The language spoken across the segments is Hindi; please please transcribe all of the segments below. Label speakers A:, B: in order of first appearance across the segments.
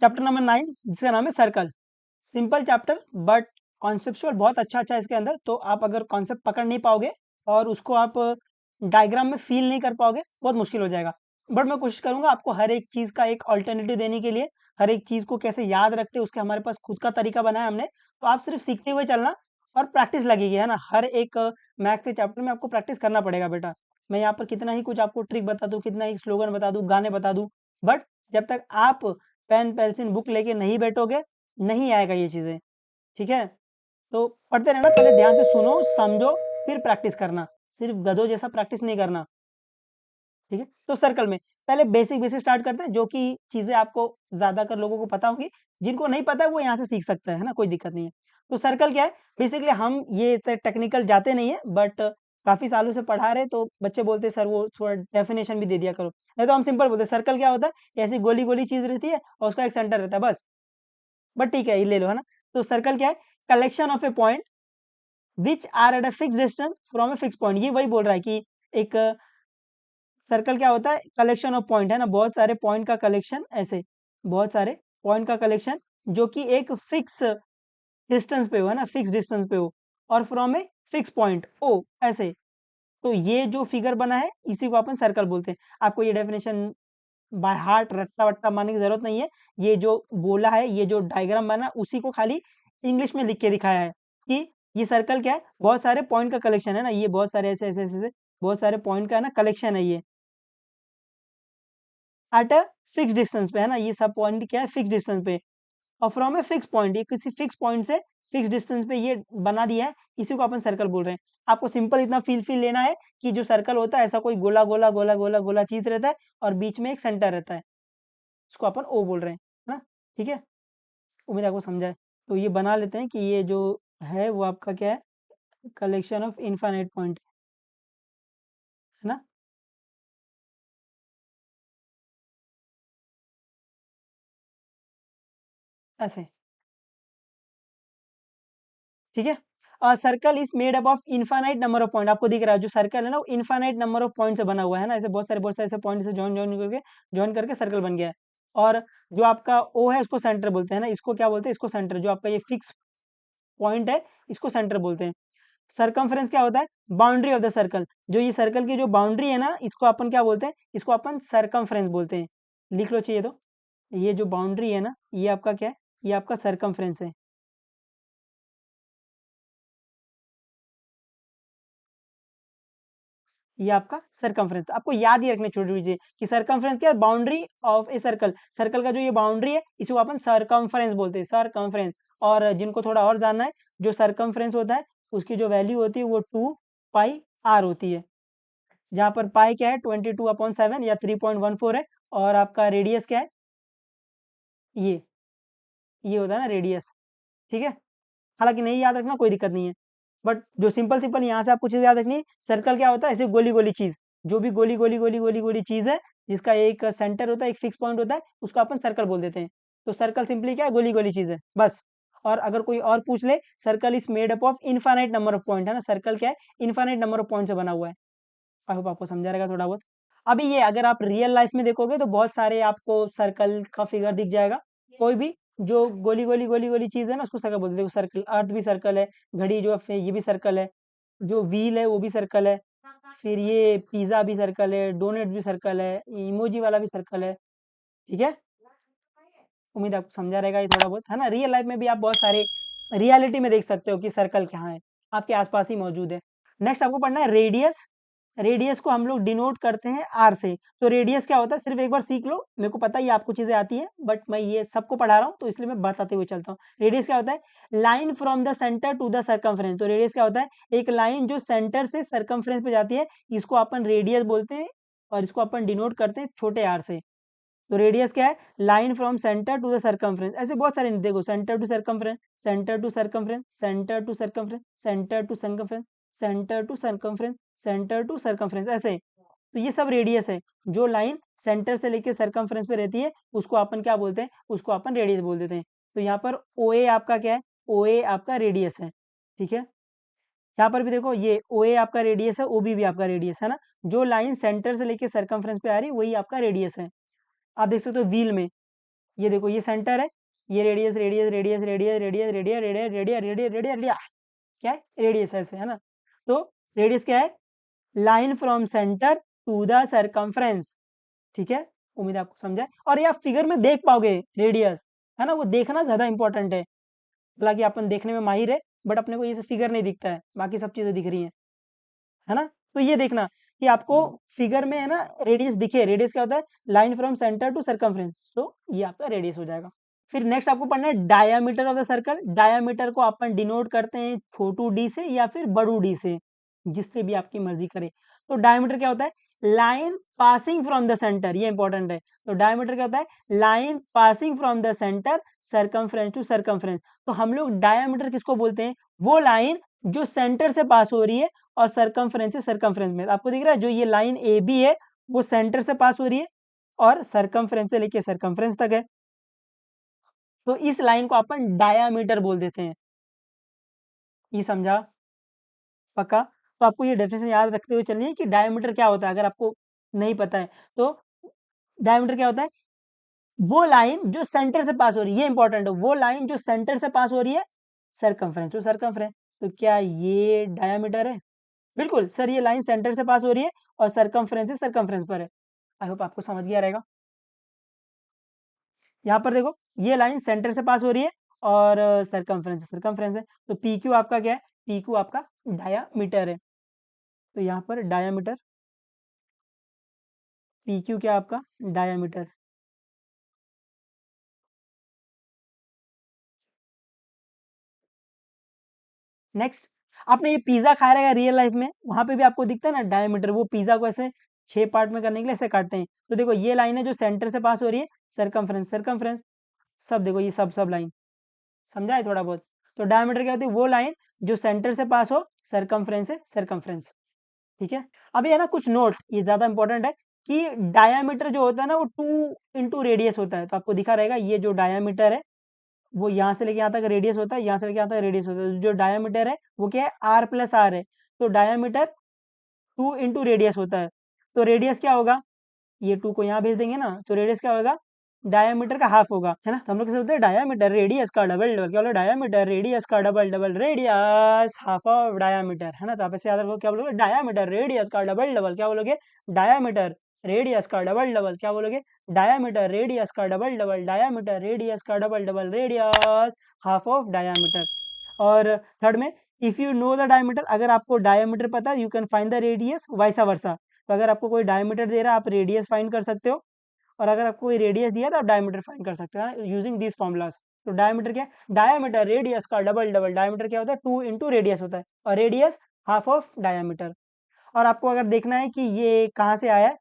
A: चैप्टर नंबर 9 जिसका नाम है circle. Simple chapter but conceptual बहुत अच्छा अच्छा है इसके अंदर। तो आप अगर कॉन्सेप्ट पकड़ नहीं पाओगे और उसको आप डायग्राम में फील नहीं कर पाओगे, बहुत मुश्किल हो जाएगा। बट मैं कोशिश करूंगा आपको हर एक चीज़ का एक ऑल्टरनेटिव देने के लिए, हर एक चीज़ को कैसे याद रखते हैं उसके हमारे पास खुद का तरीका बनाया हमने। तो आप सिर्फ सीखते हुए चलना और प्रैक्टिस लगेगी, है ना। हर एक मैथ्स के चैप्टर में आपको प्रैक्टिस करना पड़ेगा बेटा। मैं यहाँ पर कितना ही कुछ आपको ट्रिक बता दूँ, कितना ही स्लोगन बता दूँ, गाने बता दूँ, बट जब तक आप पेन पेंसिल बुक लेके नहीं बैठोगे, नहीं आएगा ये चीज़ें, ठीक है। तो पढ़ते रहना, पहले ध्यान से सुनो समझो फिर प्रैक्टिस करना, सिर्फ गधों जैसा प्रैक्टिस नहीं करना, ठीक है। तो सर्कल में पहले बेसिक बेसिक स्टार्ट करते हैं, जो कि चीज़ें आपको ज़्यादातर लोगों को पता होगी। जिनको नहीं पता है वो यहाँ से सीख सकता है ना, कोई दिक्कत नहीं है। तो सर्कल क्या है बेसिकली, हम ये टेक्निकल जाते नहीं है, बट काफ़ी सालों से पढ़ा रहे तो बच्चे बोलते हैं सर वो थोड़ा डेफिनेशन भी दे दिया करो। नहीं तो हम सिंपल बोलते हैं सर्कल क्या होता है, ऐसी गोली गोली चीज़ रहती है और उसका एक सेंटर रहता है बस। बट ठीक है, ये ले लो, है ना। तो सर्कल क्या है, collection of a point which are at a fix distance from a fix point. ये वही बोल रहा है कि एक सर्कल क्या होता है, कलेक्शन ऑफ पॉइंट, है ना, बहुत सारे पॉइंट का कलेक्शन, ऐसे बहुत सारे पॉइंट का कलेक्शन जो कि एक फिक्स डिस्टेंस पे हो, है ना, फिक्स डिस्टेंस पे हो, और from a fix point O, ऐसे। तो ये जो फिगर बना है इसी को अपन सर्कल बोलते हैं। आपको ये डेफिनेशन बाय हार्ट रट्टा वट्टा मानने की जरूरत नहीं है। ये जो बोला है, ये जो डायग्राम बना उसी को खाली इंग्लिश में लिख के दिखाया है कि ये सर्कल क्या है, बहुत सारे पॉइंट का कलेक्शन है ना, ये बहुत सारे ऐसे ऐसे ऐसे ऐसे बहुत सारे पॉइंट का है ना कलेक्शन है ये, एट अ फिक्स डिस्टेंस पे, है ना। ये सब पॉइंट क्या है, फिक्स डिस्टेंस पे, और फ्रॉम ए फिक्स पॉइंट, ये किसी फिक्स पॉइंट से फिक्स डिस्टेंस पे ये बना दिया है, इसी को अपन सर्कल बोल रहे हैं। आपको सिंपल इतना फील लेना है कि जो सर्कल होता है ऐसा कोई गोला गोला गोला गोला गोला चीज रहता है और बीच में एक सेंटर रहता है, इसको अपन ओ बोल रहे हैं, है ना। ठीक है, उम्मीद आपको समझा है। तो ये बना लेते हैं कि ये जो है वो आपका क्या है, कलेक्शन ऑफ इनफाइनाइट पॉइंट, है ना, ऐसे, ठीक है। Circle is made up of infinite number of point, आपको दिख रहा है जो सर्कल है ना वो इनफाइनाइट नंबर ऑफ पॉइंट से बना हुआ है ना, ऐसे बहुत सारे ऐसे पॉइंट से जॉइन करके सर्कल बन गया है। और जो आपका ओ है उसको सेंटर बोलते हैं ना, इसको क्या बोलते हैं, इसको सेंटर, जो आपका ये फिक्स पॉइंट है इसको सेंटर बोलते हैं। सरकमफ्रेंस क्या होता है, बाउंड्री ऑफ द सर्कल, जो ये सर्कल की जो बाउंड्री है ना इसको अपन क्या बोलते हैं, इसको अपन सरकमफ्रेंस बोलते हैं। लिख लो चाहिए तो, ये जो बाउंड्री है ना ये आपका क्या है, ये आपका सरकमफ्रेंस है। ये आपका सरकमफ्रेंस, आपको याद ही रखने छोटी चीजें कि सरकमफ्रेंस क्या है, boundary of a circle, circle का जो ये बाउंड्री है इसको अपन सरकमफ्रेंस बोलते हैं, सरकमफ्रेंस। और जिनको थोड़ा और जानना है, जो सरकमफ्रेंस होता है उसकी जो वैल्यू होती है वो 2 पाई आर होती है, जहाँ पर पाई क्या है 22/7 या 3.14 है, और आपका रेडियस क्या है, ये ये होता है ना रेडियस, ठीक है। हालांकि नहीं याद रखना कोई दिक्कत नहीं है, बट जो सिंपल सिंपल यहाँ से आपको चीज़ याद रखनी है, सर्कल क्या होता है, ऐसे गोली गोली चीज़, जो भी गोली गोली गोली गोली गोली चीज़ है जिसका एक सेंटर होता है, एक फिक्स पॉइंट होता है, उसको अपन सर्कल बोल देते हैं। तो सर्कल सिंपली क्या है, गोली गोली चीज़ है बस। और अगर कोई और पूछ ले, circle is made up of infinite number of point, है ना, सर्कल क्या है, इनफाइनाइट नंबर ऑफ पॉइंट से बना हुआ है। आई होप आपको समझा रहेगा थोड़ा बहुत। अभी ये अगर आप रियल लाइफ में देखोगे तो बहुत सारे आपको सर्कल का फिगर दिख जाएगा। कोई भी जो गोली गोली गोली गोली चीज है ना उसको सर्कल बोलते हैं। सर्कल, अर्थ भी सर्कल है, घड़ी जो है ये भी सर्कल है, जो व्हील है वो भी सर्कल है, फिर ये पिज्जा भी सर्कल है, डोनेट भी सर्कल है, इमोजी वाला भी सर्कल है, ठीक है। उम्मीद आपको समझा रहेगा ये थोड़ा बहुत, है ना। रियल लाइफ में भी आप बहुत सारे रियलिटी में देख सकते हो कि सर्कल कहाँ है, आपके आसपास ही मौजूद है। नेक्स्ट आपको पढ़ना है रेडियस। रेडियस को हम लोग डिनोट करते हैं आर से। तो रेडियस क्या होता है सिर्फ एक बार सीख लो, मेरे को पता है ये आपको चीजें आती है बट मैं ये सबको पढ़ा रहा हूँ तो इसलिए मैं बताते हुए चलता हूँ। रेडियस क्या होता है, line from the centre to the circumference. तो रेडियस क्या होता है, एक लाइन जो सेंटर से सर्कमफ्रेंस पे जाती है, इसको अपन रेडियस बोलते हैं और इसको अपन डिनोट करते हैं छोटे आर से। तो रेडियस क्या है, line from centre to the circumference. ऐसे बहुत सारे देखो, centre to circumference, centre to circumference, centre to circumference, centre to circumference, centre to circumference, centre to circumference, ऐसे। तो ये सब रेडियस है, जो लाइन सेंटर से लेके सर्कमफ्रेंस पे रहती है उसको अपन क्या बोलते हैं, उसको अपन रेडियस बोल देते हैं। तो यहाँ पर ओ ए आपका क्या है, ओ ए आपका रेडियस है, ठीक है। यहाँ पर भी देखो ये ओ ए आपका रेडियस है, ओ बी भी आपका रेडियस है ना। जो लाइन सेंटर से लेके सर्कमफ्रेंस पे आ रही है वही आपका रेडियस है। आप देख सकते हो व्हील में, ये देखो ये सेंटर है, ये radius radius radius radius radius radius radius radius radius radius radius क्या है, रेडियस ऐसे है ना। तो रेडियस क्या है, line from centre to the circumference, ठीक है। उम्मीद है आपको समझा है। और ये आप फिगर में देख पाओगे रेडियस, है ना, वो देखना ज्यादा इंपॉर्टेंट है। हालांकि अपन देखने में माहिर है, बट अपने को ये फिगर नहीं दिखता है, बाकी सब चीजें दिख रही हैं, है ना। तो ये देखना कि आपको फिगर में है ना रेडियस दिखे। रेडियस क्या होता है, line from centre to circumference, तो ये आपका रेडियस हो जाएगा। फिर नेक्स्ट आपको पढ़ना है diameter of the circle. Diameter को अपन डिनोट करते हैं छोटू डी से या फिर बड़ू डी से, जिससे भी आपकी मर्जी करे। तो डायमीटर क्या होता है, line passing from the centre, ये इंपॉर्टेंट है। तो डायमीटर क्या होता है, line passing from the centre circumference to circumference. तो हम लोग डायमीटर किसको बोलते हैं, वो लाइन जो सेंटर से पास हो रही है और सरकमफ्रेंस से सरकमफ्रेंस में। आपको दिख रहा है जो ये लाइन ए बी है, वो सेंटर से पास हो रही है और सरकमफ्रेंस से लेके सरकमफ्रेंस तक है। तो इस लाइन को अपन डायामीटर बोल देते हैं। ये समझा, पक्का। तो आपको ये डेफिनेशन याद रखते हुए चलनी है कि डायमीटर क्या होता है, अगर आपको नहीं पता है तो। डायमीटर क्या होता है, वो लाइन जो सेंटर से पास हो रही है, ये इंपॉर्टेंट है, वो लाइन जो सेंटर से पास हो रही है सरकमफ्रेंस टू सरकमफ्रेंस। तो क्या ये डायमीटर है, बिल्कुल सर, ये लाइन सेंटर से पास हो रही है और सरकमफ्रेंस से सरकमफ्रेंस पर है। आई होप आपको समझ गया रहेगा। यहाँ पर देखो ये लाइन सेंटर से पास हो रही है और सरकमफ्रेंस से सरकमफ्रेंस है। तो पी क्यू आपका क्या है, पी क्यू आपका डायामीटर है। तो यहाँ पर डायामीटर, पी क्यू क्या आपका डायामीटर। नेक्स्ट, आपने ये पिज्जा खाया रहेगा रियल लाइफ में, वहां पे भी आपको दिखता है ना डायमीटर। वो पिज्जा को ऐसे 6 पार्ट में करने के लिए ऐसे काटते हैं। तो देखो ये लाइन है जो सेंटर से पास हो रही है, सरकमफ्रेंस सरकमफ्रेंस, सब देखो ये सब सब लाइन, समझा है थोड़ा बहुत। तो डायमीटर क्या होती है, वो लाइन जो सेंटर से पास हो सरकमफ्रेंस से सरकमफ्रेंस, ठीक है। अब ये ना कुछ नोट, ये ज्यादा इंपॉर्टेंट है कि डायमीटर जो होता है ना वो 2 इंटू रेडियस होता है। तो आपको दिखा रहेगा ये जो डायमीटर है वो यहाँ से लेके यहाँ तक रेडियस होता है, यहाँ से लेके यहाँ तक रेडियस होता है। जो डायमीटर है वो क्या है, आर प्लस आर है। तो डायमीटर 2 इंटू रेडियस होता है। तो रेडियस क्या होगा, ये 2 को यहाँ भेज देंगे ना, तो रेडियस क्या होगा, डायमीटर का हाफ होगा, है ना। तो हम लोग कैसे बोलते हैं, डायमीटर रेडियस का डबल डबल, क्या बोलो, डायमीटर रेडियस का double double radius half of diameter, है ना। तो आप ऐसे याद रखो, क्या बोलोगे, डायमीटर रेडियस का डबल डबल, क्या बोलोगे, डायमीटर रेडियस का डबल डबल, क्या बोलोगे, डायमीटर रेडियस का डबल डबल, डायमीटर रेडियस का double double radius half of diameter. और थर्ड में, if you know the diameter, अगर आपको डायमीटर पता है, you can find the radius vice versa. तो अगर आपको कोई डायमीटर दे रहा है, आप रेडियस फाइंड कर सकते हो, और अगर आपको कोई रेडियस दिया तो आप डायमीटर फाइंड कर सकते हो यूजिंग दिस फॉर्मूलाज। तो डायमीटर क्या है, डायमीटर रेडियस का डबल डबल, डायमीटर क्या होता है, 2 इंटू रेडियस होता है, और रेडियस हाफ ऑफ डायमीटर। और आपको अगर देखना है कि ये कहाँ से आया है,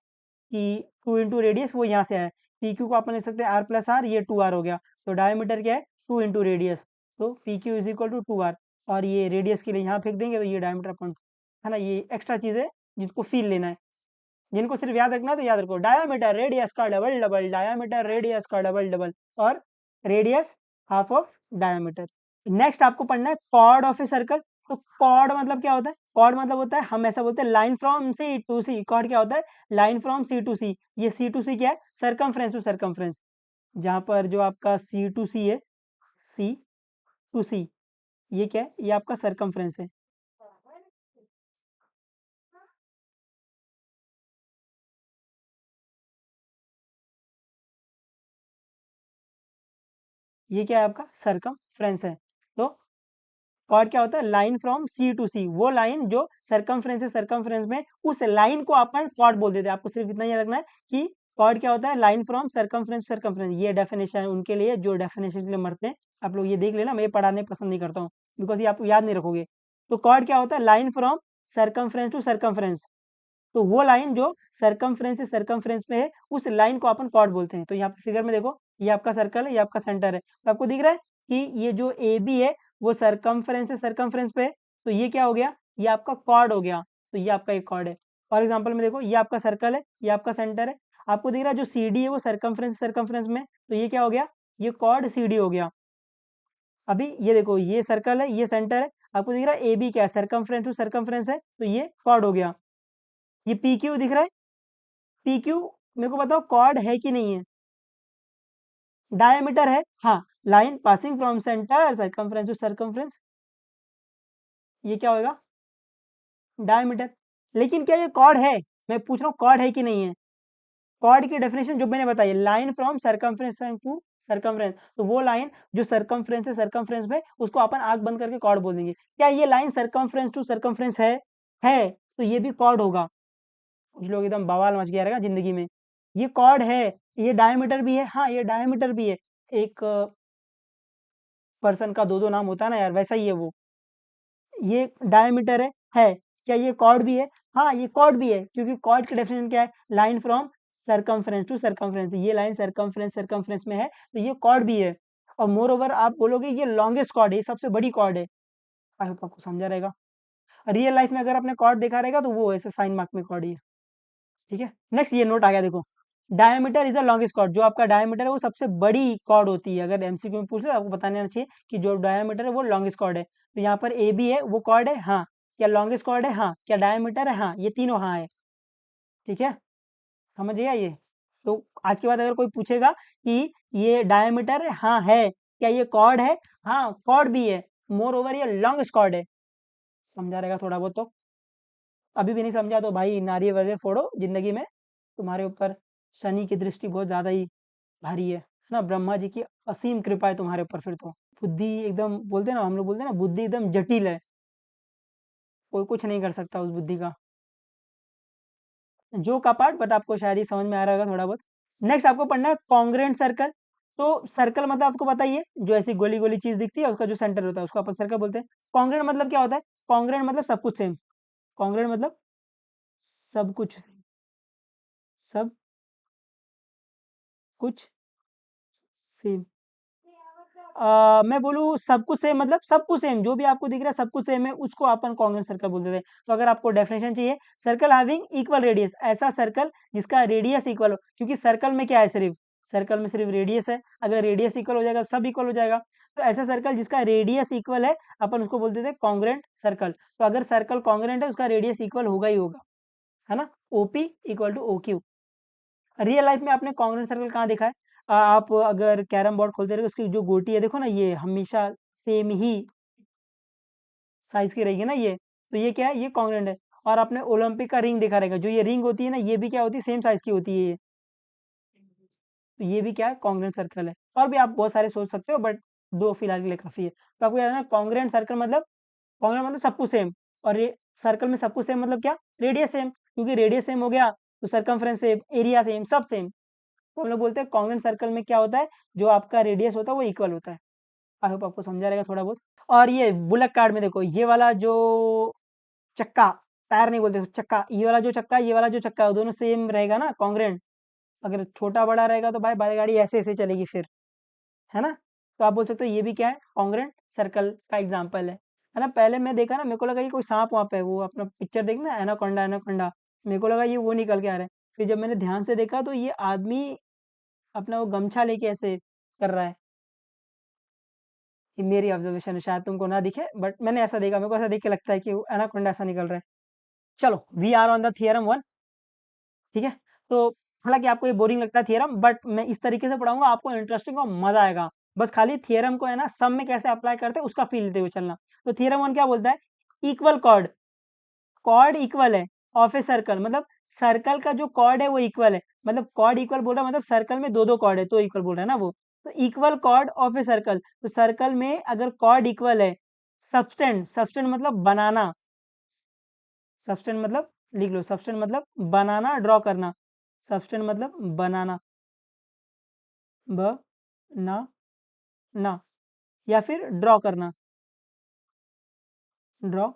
A: कि 2 इंटू रेडियस वो यहाँ से आया है। पी क्यू को अपन लिख सकते हैं आर प्लस आर, ये 2 आर हो गया। तो डायमीटर क्या है, 2 इंटू रेडियस, तो P Q is equal to 2 R. और ये रेडियस के लिए यहाँ फेंक देंगे, तो ये डायमीटर अपन, है ना। ये एक्स्ट्रा चीज़ है जिसको फील लेना है, जिनको सिर्फ याद रखना है तो याद रखो, डायमीटर रेडियस का डबल डबल, डायमीटर रेडियस का डबल डबल, और radius half of diameter. Next आपको पढ़ना है कॉर्ड ऑफ ए सर्कल। तो कॉर्ड मतलब क्या होता है, कॉर्ड मतलब होता है, हम ऐसा बोलते हैं, line from C to C. Chord क्या होता है, line from C to C. ये सी टू सी क्या है, सरकमफ्रेंस टू सरकमफ्रेंस। जहां पर जो आपका सी टू सी है, सी टू सी, ये क्या है, ये आपका सरकमफ्रेंस है। ये क्या है आपका सरकमफ्रेंस है। तो कॉर्ड क्या होता है, लाइन फ्रॉम सी टू सी, वो लाइन जो सरकमफ्रेंस से सरकमफ्रेंस में, उस लाइन को अपन कॉर्ड बोल देते हैं। आपको सिर्फ इतना याद रखना है कि कॉर्ड क्या होता है, लाइन फ्रॉम सरकमफ्रेंस सरकमफ्रेंस। ये डेफिनेशन है उनके लिए जो डेफिनेशन के लिए मरते हैं। आप लोग ये देख लेना, मैं ये पढ़ाने पसंद नहीं करता हूँ, बिकॉज ये आप याद नहीं रखोगे। तो कॉर्ड क्या होता है, line from circumference to circumference. तो वो लाइन जो सरकमफ्रेंस से सरकमफ्रेंस में है, उस लाइन को अपन कॉर्ड बोलते हैं। तो यहाँ पे फिगर में देखो, ये आपका सर्कल है, ये आपका सेंटर है। तो आपको दिख रहा है कि ये जो ए बी है वो सरकमफ्रेंस से सरकमफ्रेंस पे है। तो ये क्या हो गया, ये आपका कॉर्ड हो गया। तो ये आपका एक कॉर्ड है। फॉर एग्जाम्पल में देखो, ये आपका सर्कल है, ये आपका सेंटर है। आपको दिख रहा है जो सी डी है वो सरकमफ्रेंस से सरकमफ्रेंस में, तो ये क्या हो गया, ये कॉर्ड सी डी हो गया। अभी ये देखो, ये सर्कल है, ये सेंटर है। आपको दिख रहा है ए बी क्या है, सरकमफ्रेंस टू सरकमफ्रेंस है, तो ये कॉर्ड हो गया। ये पी क्यू दिख रहा है, पी क्यू, मेरे को बताओ कॉर्ड है कि नहीं है। डायमीटर है, हाँ, line passing from centre circumference to circumference, ये क्या होगा? डायमीटर। लेकिन क्या ये कॉर्ड है? मैं पूछ रहा हूँ कॉर्ड है कि नहीं है? कॉर्ड की डेफिनेशन जो मैंने बताई, line from circumference to circumference, तो वो लाइन जो सर्कमफ्रेंस से सर्कमफ्रेंस में, उसको अपन आंख बंद करके कॉर्ड बोल देंगे। क्या ये लाइन सर्कमफ्रेंस टू सर्कमफ्रेंस है तो ये भी कॉर्ड होगा। कुछ लोग एकदम बवाल मच गया रहेगा जिंदगी में, ये कॉर्ड है, ये डायमीटर भी है, हाँ ये डायमीटर भी है। एक पर्सन का दो दो नाम होता है ना यार, वैसा ही है वो। ये डायमीटर है। क्या ये कॉर्ड भी है? हाँ ये कॉर्ड भी है, क्योंकि कॉर्ड की डेफिनेशन क्या है? Line from circumference to circumference, ये लाइन सर्कमफ्रेंस सर्कमफ्रेंस में है, तो ये कॉर्ड भी है। और मोर ओवर आप बोलोगे ये लॉन्गेस्ट कॉर्ड है, ये सबसे बड़ी कॉर्ड है। आई होप आपको समझा रहेगा। रियल लाइफ में अगर आपने कॉर्ड देखा रहेगा तो वो ऐसे साइन मार्क में कॉर्ड ही है। ठीक है, नेक्स्ट ये नोट आ गया देखो, diameter is the longest chord. जो आपका डायमीटर है वो सबसे बड़ी कॉर्ड होती है। अगर एमसीक्यू में पूछ ले आपको बताने आना चाहिए कि जो डायमीटर है वो लॉन्गेस्ट कॉर्ड है। तो यहाँ पर ए बी है, वो कॉर्ड है, हाँ। क्या लॉन्गेस्ट कॉर्ड है? हाँ। क्या डायमीटर है? हाँ। ये तीनों हाँ है। ठीक है, समझ गया ये? तो आज के बाद अगर कोई पूछेगा कि ये डायमीटर है, हाँ है, क्या ये कॉर्ड है? हाँ कॉर्ड भी है, मोर ओवर ये लॉन्गेस्ट कॉर्ड है। समझा रहेगा थोड़ा बहुत तो। अभी भी नहीं समझा तो भाई नारियल वारियल फोड़ो जिंदगी में, तुम्हारे ऊपर शनि की दृष्टि बहुत ज्यादा ही भारी है ना, ब्रह्मा जी की असीम कृपा है तुम्हारे ऊपर फिर तो। बुद्धि एकदम, बोलते हैं ना, हम लोग बोलते हैं ना, बुद्धि एकदम जटिल है, कोई कुछ नहीं कर सकता उस बुद्धि का। जो का पार्ट, बट आपको शायद ही समझ में आ रहा होगा थोड़ा बहुत। नेक्स्ट आपको पढ़ना है कॉन्ग्रेंट सर्कल। तो सर्कल मतलब आपको पता ही है, जो ऐसी गोली गोली चीज दिखती है उसका जो सेंटर होता है उसको अपन सर्कल बोलते हैं। कॉन्ग्रेंट मतलब क्या होता है? कॉन्ग्रेंट मतलब सब कुछ सेम। कॉन्ग्रेंट मतलब सब कुछ सेम, सब कुछ सेम। मैं बोलूँ सब कुछ सेम मतलब सब कुछ सेम, जो भी आपको दिख रहा है सब कुछ सेम है, उसको अपन कॉन्ग्रेंट सर्कल बोलते थे। तो अगर आपको डेफिनेशन चाहिए, सर्कल हैविंग इक्वल रेडियस, ऐसा सर्कल जिसका रेडियस इक्वल हो, क्योंकि सर्कल में क्या है, सिर्फ सर्कल में सिर्फ रेडियस है। अगर रेडियस इक्वल हो जाएगा तो सब इक्वल हो जाएगा। तो ऐसा सर्कल जिसका रेडियस इक्वल है, अपन उसको बोलते थे कॉन्ग्रेंट सर्कल। तो अगर सर्कल कॉन्ग्रेंट है उसका रेडियस इक्वल होगा ही होगा, है ना। OP equal to O Q. Real life में आपने कॉन्ग्रेंट सर्कल कहाँ देखा है? आप अगर कैरम बोर्ड खोलते रहे, उसकी जो गोटी है देखो ना, ये हमेशा सेम ही साइज की रहेगी ना ये, तो ये क्या है? ये कॉन्ग्रेंट है। और आपने ओलंपिक का रिंग देखा रहेगा, जो ये रिंग होती है ना, ये भी क्या होती है? सेम साइज की होती है ये। तो ये भी क्या है? कॉन्ग्रेंट सर्कल है। और भी आप बहुत सारे सोच सकते हो, बट दो फिलहाल के लिए काफी है। तो आपको याद है ना, कॉन्ग्रेंट सर्कल मतलब, कॉन्ग्रेंट मतलब सब कुछ सेम। और ये सर्कल में सब कुछ सेम मतलब क्या? रेडियस सेम, क्योंकि रेडियस सेम हो गया तो सर्कमफ्रेंस सेम, एरिया सेम, सब सेम। तो हम लोग बोलते हैं कॉन्ग्रेंट सर्कल में क्या होता है, जो आपका रेडियस होता है वो इक्वल होता है। आई होप आपको समझा रहेगा थोड़ा बहुत। और ये बुलक कार्ड में देखो, ये वाला जो चक्का, टायर नहीं बोलते उसको, चक्का, ये वाला जो चक्का, ये वाला जो चक्का है, दोनों सेम रहेगा ना, कॉन्ग्रेंट। अगर छोटा बड़ा रहेगा तो भाई बैलगाड़ी ऐसे ऐसे चलेगी फिर, है ना। तो आप बोल सकते हो ये भी क्या है? कॉन्ग्रेंट सर्कल का एग्जाम्पल है ना। पहले मैं देखा ना, मेरे को लगा ये कोई सांप वाप है, वो अपना पिक्चर देखना, एनाकोंडा एनाकोंडा, मेरे को लगा ये वो निकल के आ रहा है। फिर जब मैंने ध्यान से देखा तो ये आदमी अपना वो गमछा लेके ऐसे कर रहा है। ये मेरी ऑब्जर्वेशन है, शायद तुमको ना दिखे, बट मैंने ऐसा देखा, मेरे को ऐसा देख के लगता है कि वो एनाकोंडा ऐसा निकल रहा है। चलो, we are on the theorem one. ठीक है, तो हालांकि आपको ये बोरिंग लगता है थियरम, बट मैं इस तरीके से पढ़ाऊंगा, आपको इंटरेस्टिंग और मजा आएगा। बस खाली थियरम को है ना, सम में कैसे अप्लाई करते हैं उसका फील लेते हुए चलना। तो थियरम वन क्या बोलता है? इक्वल कॉर्ड, कॉर्ड इक्वल है ऑफ ए सर्कल, मतलब सर्कल का जो कॉर्ड है वो इक्वल है। मतलब कॉर्ड इक्वल बोल रहा है, मतलब सर्कल में दो दो कॉर्ड है तो इक्वल बोल रहा है ना वो। तो equal cord of a circle, तो सर्कल में अगर कॉर्ड इक्वल है, सबस्टेंड, सबस्टेंड मतलब बनाना, सबस्टेंड मतलब, लिख लो, सबस्टेंड मतलब बनाना, ड्रॉ करना। सबस्टेंड मतलब बनाना, ब ना ना, या फिर ड्रॉ करना, ड्रॉ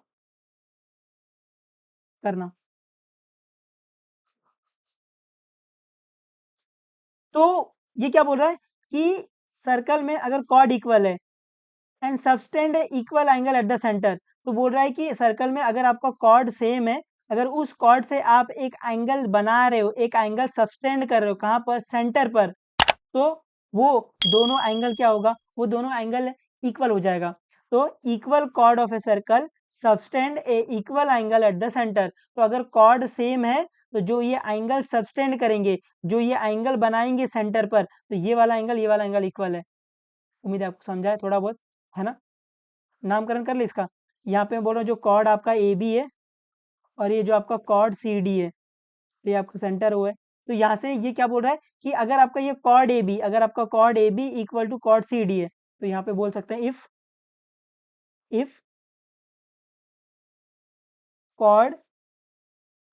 A: करना। तो ये क्या बोल रहा है कि सर्कल में अगर कॉर्ड इक्वल है and subtended equal angle eight the centre, तो बोल रहा है कि सर्कल में अगर आपका कॉर्ड सेम है, अगर उस कॉर्ड से आप एक एंगल बना रहे हो, एक एंगल सबस्टेंड कर रहे हो, कहाँ पर? सेंटर पर, तो वो दोनों एंगल क्या होगा? वो दोनों एंगल इक्वल हो जाएगा। तो equal cord of a circle subtended A equal angle eight the centre. तो अगर कॉर्ड सेम है तो जो ये एंगल सबटेंड करेंगे, जो ये एंगल बनाएंगे सेंटर पर, तो ये वाला एंगल इक्वल है। उम्मीद है आपको समझा है थोड़ा बहुत, है ना? नामकरण कर ले इसका। यहाँ पे मैं बोल रहा हूँ जो कॉर्ड आपका ए बी है और ये जो आपका कॉर्ड सी डी है, तो ये आपका सेंटर हुआ है। तो यहाँ से ये क्या बोल रहा है कि अगर आपका ये कॉर्ड ए बी, अगर आपका chord A B equal to chord C D है, तो यहाँ पे बोल सकते हैं if chord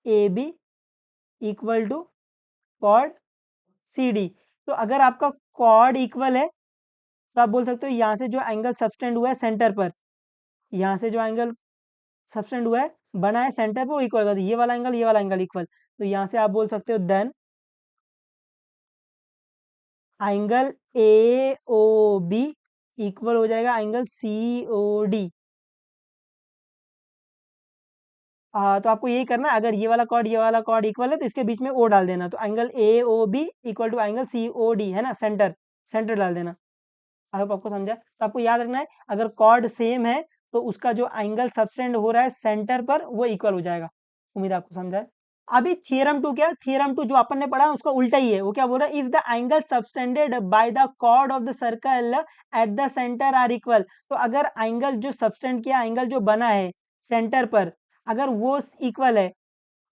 A: A B equal to chord C D. तो अगर आपका कॉर्ड इक्वल है तो आप बोल सकते हो यहाँ से जो एंगल सबटेंड हुआ है सेंटर पर, यहाँ से जो एंगल सबटेंड हुआ है बना है सेंटर पर, वो इक्वल होगा। तो ये वाला एंगल इक्वल, तो यहाँ से आप बोल सकते हो then angle A O B equal हो जाएगा एंगल सी ओ डी। तो आपको यही करना है, अगर ये वाला कॉर्ड इक्वल है तो इसके बीच में ओ डाल देना, तो angle A O B equal to angle C O D, है ना? सेंटर सेंटर डाल देना। आई होप आपको समझा है। तो आपको याद रखना है, अगर कॉर्ड सेम है तो उसका जो एंगल सबटेंड हो रहा है सेंटर पर वो इक्वल हो जाएगा। उम्मीद है आपको समझा है। अभी थियरम टू क्या है? थियरम टू जो अपन ने पढ़ा उसका उल्टा ही है। वो क्या बोल रहा है? If the angle subtended by the chord of the circle at the centre are equal. तो अगर एंगल जो सबटेंड किया, एंगल जो बना है सेंटर पर, अगर वो इक्वल है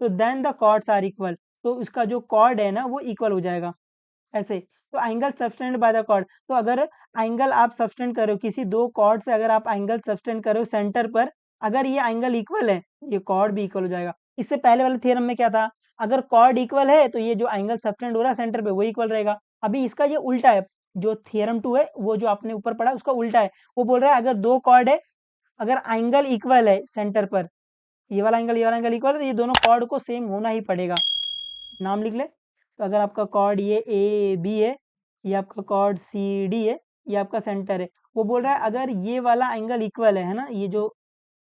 A: तो then the chords are equal. तो उसका जो कॉर्ड है ना वो इक्वल हो जाएगा ऐसे। तो angle subtend by the chord, तो अगर एंगल आप सबटेंड करो किसी दो कॉर्ड से, अगर आप एंगल सबटेंड करो सेंटर पर, अगर ये एंगल इक्वल है, ये कॉर्ड भी इक्वल हो जाएगा। इससे पहले वाले थ्योरम में क्या था? अगर कॉर्ड इक्वल है तो ये जो एंगल सबटेंड हो रहा है सेंटर पे वो इक्वल रहेगा। अभी इसका ये उल्टा है। जो थ्योरम 2 है वो जो आपने ऊपर पढ़ा उसका उल्टा है। वो बोल रहा है अगर दो कॉर्ड है, अगर एंगल इक्वल है सेंटर पर, ये वाला एंगल इक्वल है, तो ये दोनों कॉर्ड को सेम होना ही पड़ेगा। नाम लिख ले। तो अगर आपका कॉर्ड ये ए बी है, ये आपका कॉर्ड सी डी है, ये आपका सेंटर है। वो बोल रहा है अगर ये वाला एंगल इक्वल है ना? ये जो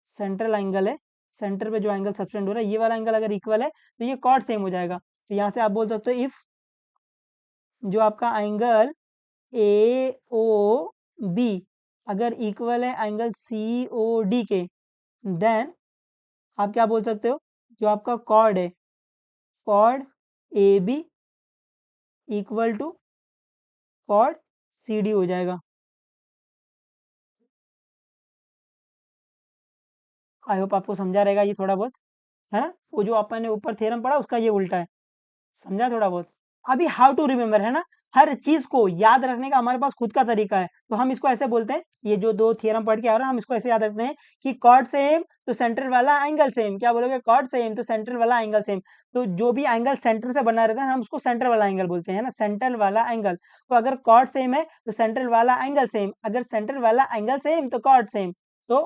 A: सेंट्रल एंगल है, सेंटर पे जो एंगल सबटेंड हो रहा है, ये वाला एंगल अगर इक्वल है तो ये कॉर्ड सेम हो जाएगा। तो यहाँ से आप बोल सकते हो इफ जो आपका एंगल ए ओ बी अगर इक्वल है एंगल सी ओ डी के, देन आप क्या बोल सकते हो? जो आपका कॉर्ड है, chord A B equal to chord C D हो जाएगा। आई होप आपको समझा रहेगा ये थोड़ा बहुत, है ना? वो जो अपन ने ऊपर थ्योरम पढ़ा उसका ये उल्टा है। समझा थोड़ा बहुत? अभी हाउ टू रिमेम्बर, है ना? हर चीज को याद रखने का हमारे पास खुद का तरीका है। तो हम इसको ऐसे बोलते हैं, ये जो दो थ्योरम पढ़ के आ रहे हैं हम इसको ऐसे याद रखते हैं कि कॉर्ड सेम तो सेंटर वाला एंगल सेम। क्या बोलोगे? कॉर्ड सेम तो सेंटर वाला एंगल सेम। तो जो भी एंगल सेंटर से बना रहता है हम उसको सेंटर वाला एंगल बोलते हैं, है ना? सेंटर वाला एंगल। तो अगर कॉर्ड सेम है तो सेंटर वाला एंगल सेम, अगर सेंटर वाला एंगल सेम तो कॉर्ड सेम। तो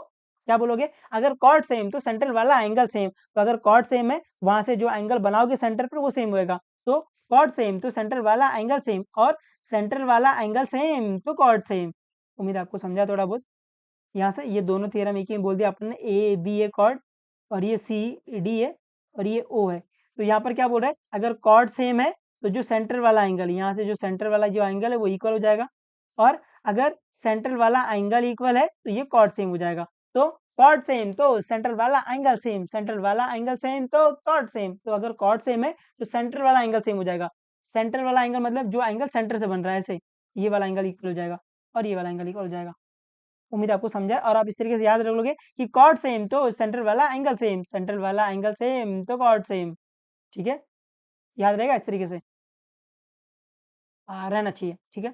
A: क्या बोलोगे? अगर कॉर्ड सेम तो सेंटर वाला एंगल सेम। तो अगर कॉर्ड सेम है, वहां से जो एंगल बनाओगे सेंटर पर वो सेम होएगा। तो कॉर्ड सेम तो सेंटर वाला एंगल सेम, और सेंटर वाला एंगल सेम तो कॉर्ड सेम। उम्मीद है आपको समझा थोड़ा बहुत। यहाँ से ये दोनों थ्योरम एक ही में बोल दिया अपन ने। ए बी है कॉर्ड, और ये सी डी है, और ये ओ है। तो यहाँ पर क्या बोल रहा है? अगर कॉर्ड सेम है तो जो सेंटर वाला एंगल, यहाँ से जो सेंटर वाला जो एंगल है वो इक्वल हो जाएगा, और अगर सेंटर वाला एंगल इक्वल है तो ये कॉर्ड सेम हो जाएगा। तो कॉर्ड सेम तो सेंटर वाला एंगल सेम, सेंटर वाला एंगल सेम तो कॉर्ड सेम। तो अगर कॉर्ड सेम है तो सेंटर वाला एंगल सेम हो जाएगा। सेंटर वाला एंगल मतलब जो एंगल सेंटर से बन रहा है, ऐसे ये वाला एंगल इक्वल हो जाएगा और ये वाला एंगल इक्वल हो जाएगा। उम्मीद है आपको समझा है। और आप इस तरीके से याद रख लोगे कि कॉर्ड सेम तो सेंटर वाला एंगल सेम, सेंटर वाला एंगल सेम तो कॉर्ड सेम। ठीक है? याद रहेगा इस तरीके से। रहना चाहिए। ठीक है?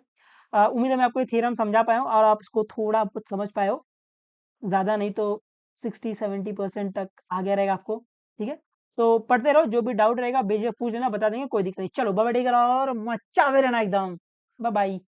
A: उम्मीद है मैं आपको ये थ्योरम समझा पाया हूँ और आप इसको थोड़ा बहुत समझ पाए हो। ज़्यादा नहीं तो 60-70% तक आ गया रहेगा आपको। ठीक है? तो पढ़ते रहो, जो भी डाउट रहेगा बेझिझक पूछ लेना, बता देंगे, कोई दिक्कत नहीं। चलो बाय बाय, टेक केयर और मचाते रहना एकदम। Bye bye.